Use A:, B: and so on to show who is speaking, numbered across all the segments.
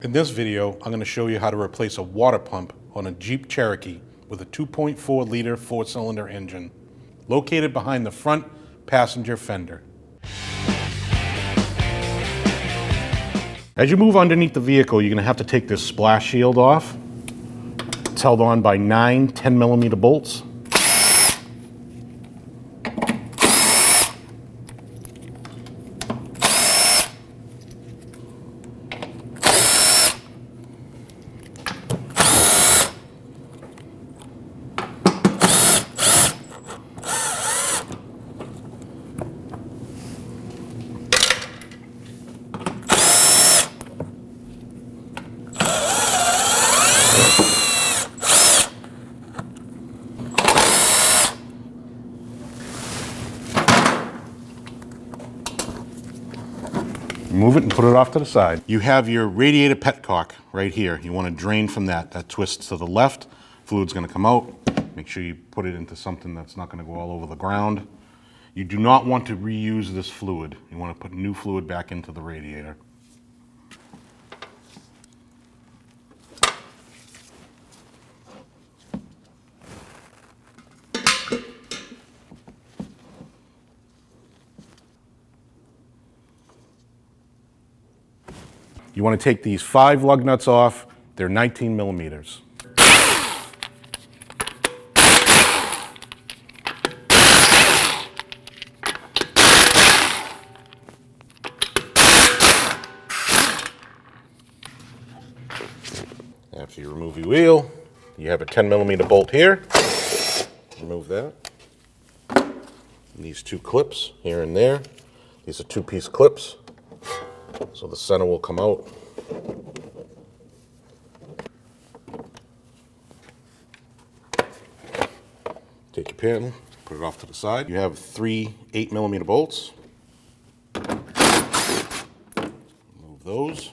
A: In this video, I'm going to show you how to replace a water pump on a Jeep Cherokee with a 2.4-liter four-cylinder engine, located behind the front passenger fender. As you move underneath the vehicle, you're going to have to take this splash shield off. It's held on by 9 10-millimeter bolts. Move it and put it off to the side. You have your radiator petcock right here. You want to drain from that. That twists to the left. Fluid's going to come out. Make sure you put it into something that's not going to go all over the ground. You do not want to reuse this fluid. You want to put new fluid back into the radiator. You want to take these 5 lug nuts off. They're 19 millimeters. After you remove your wheel, you have a 10-millimeter bolt here. Remove that. And these 2 clips here and there. These are 2-piece clips. So the center will come out. Take your panel, put it off to the side. You have 3 8-millimeter bolts. Remove those.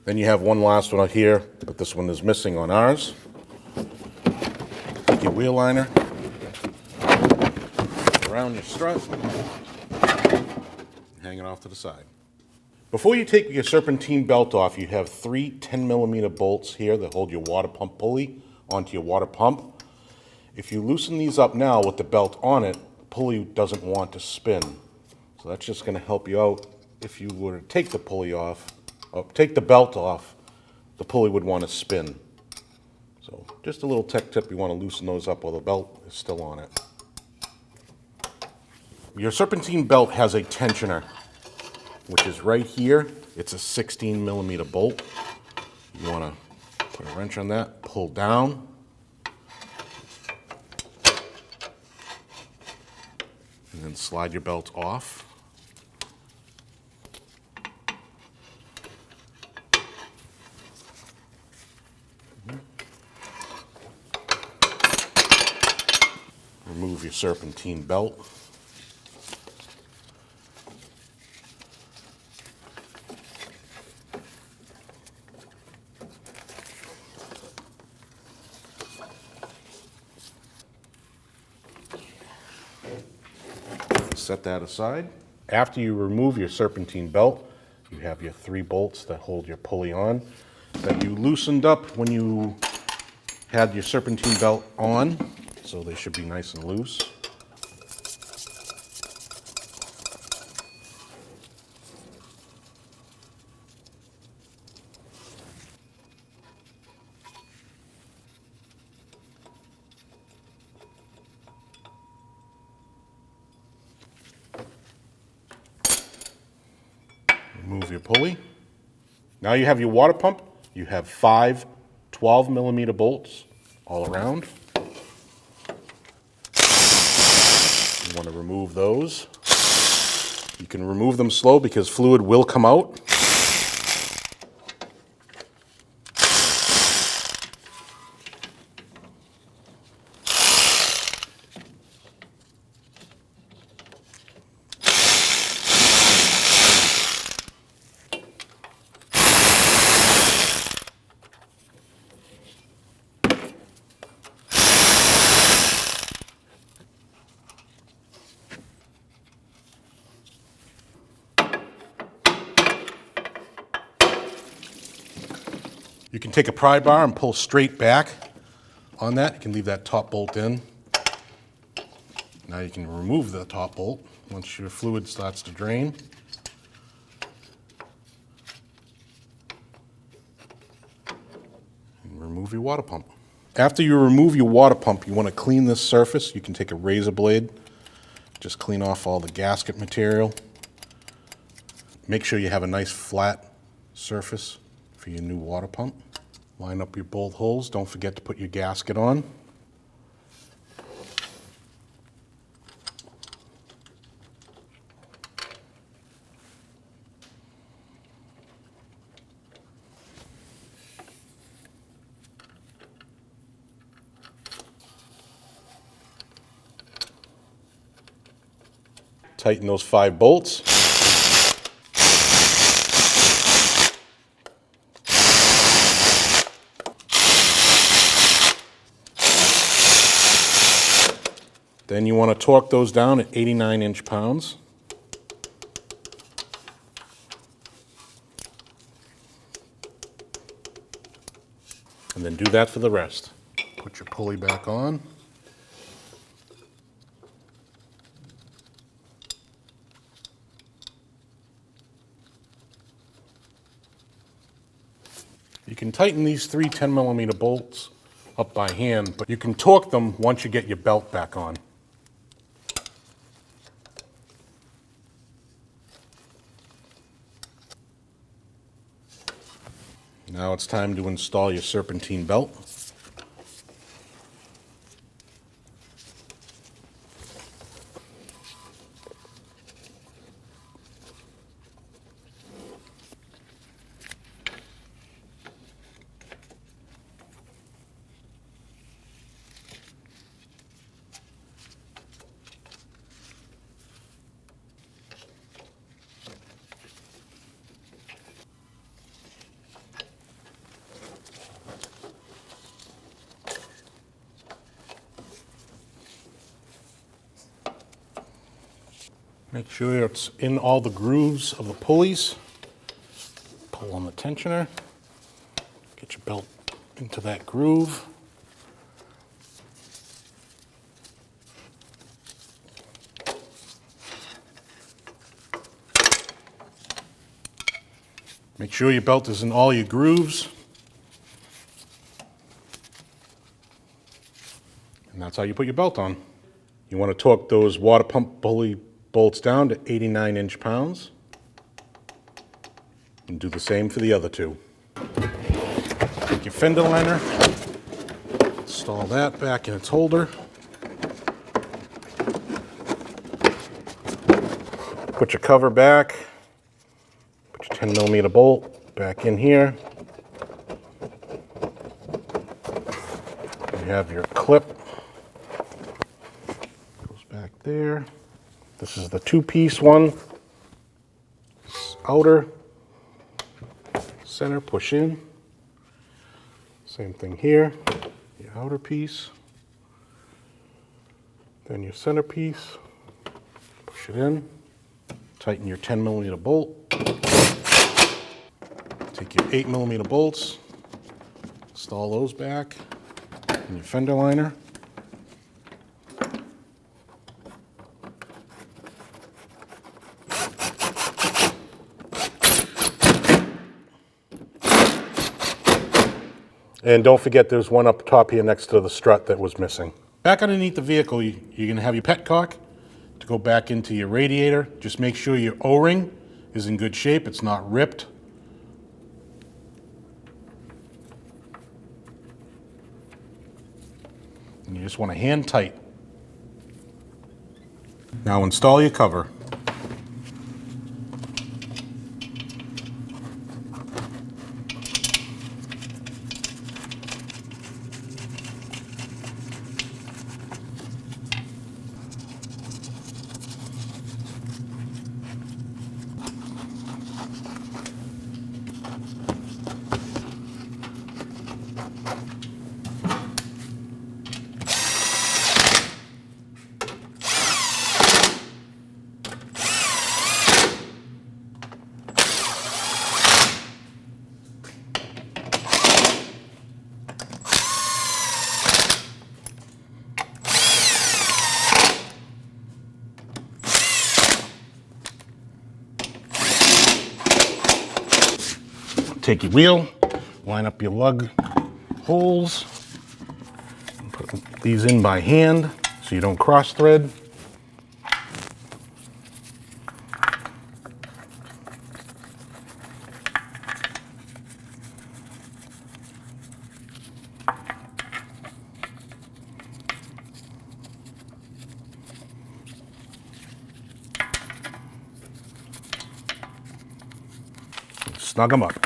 A: Then you have one last one out here, but this one is missing on ours. Take your wheel liner around your strut, hang it off to the side. Before you take your serpentine belt off, you have 3 10-millimeter bolts here that hold your water pump pulley onto your water pump. If you loosen these up now with the belt on it, the pulley doesn't want to spin. So that's just going to help you out. If you were to take the pulley off, or take the belt off, the pulley would want to spin. So just a little tech tip, you want to loosen those up while the belt is still on it. Your serpentine belt has a tensioner, which is right here. It's a 16-millimeter bolt. You want to put a wrench on that, pull down. And then slide your belt off. Remove your serpentine belt. Set that aside. After you remove your serpentine belt, you have your 3 bolts that hold your pulley on that you loosened up when you had your serpentine belt on, so they should be nice and loose. Remove your pulley. Now you have your water pump. You have 5 12-millimeter bolts all around. You want to remove those. You can remove them slow because fluid will come out. You can take a pry bar and pull straight back on that. You can leave that top bolt in. Now you can remove the top bolt once your fluid starts to drain. And remove your water pump. After you remove your water pump, you want to clean this surface. You can take a razor blade, just clean off all the gasket material. Make sure you have a nice flat surface for your new water pump. Line up your bolt holes. Don't forget to put your gasket on. Tighten those 5 bolts. Then you want to torque those down at 89 inch-pounds. And then do that for the rest. Put your pulley back on. You can tighten these 3 10mm bolts up by hand, but you can torque them once you get your belt back on. Now it's time to install your serpentine belt. Make sure it's in all the grooves of the pulleys. Pull on the tensioner. Get your belt into that groove. Make sure your belt is in all your grooves. And that's how you put your belt on. You want to torque those water pump pulley bolts down to 89 inch-pounds. And do the same for the other 2. Take your fender liner, install that back in its holder. Put your cover back. Put your 10mm bolt back in here. You have your clip. Goes back there. This is the 2-piece one. Outer, center, push in. Same thing here. Your outer piece. Then your center piece. Push it in. Tighten your 10mm bolt. Take your 8mm bolts. Install those back in your fender liner. And don't forget there's one up top here next to the strut that was missing. Back underneath the vehicle, you're going to have your petcock to go back into your radiator. Just make sure your O-ring is in good shape, it's not ripped. And you just want to hand tight. Now install your cover. take your wheel, line up your lug holes, and put these in by hand so you don't cross thread. Snug them up.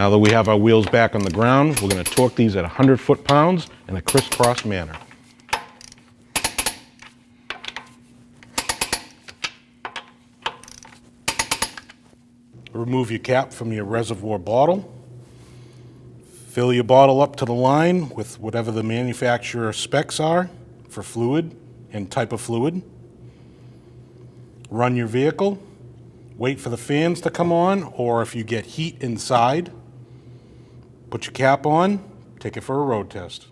A: Now that we have our wheels back on the ground, we're going to torque these at 100 foot-pounds in a crisscross manner. Remove your cap from your reservoir bottle. Fill your bottle up to the line with whatever the manufacturer specs are for fluid and type of fluid. Run your vehicle. Wait for the fans to come on, or if you get heat inside, put your cap on, take it for a road test.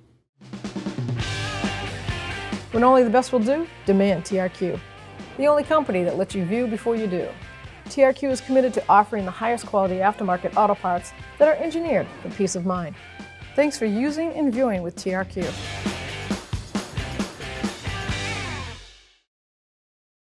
B: When only the best will do, demand TRQ. The only company that lets you view before you do. TRQ is committed to offering the highest quality aftermarket auto parts that are engineered for peace of mind. Thanks for using and viewing with TRQ.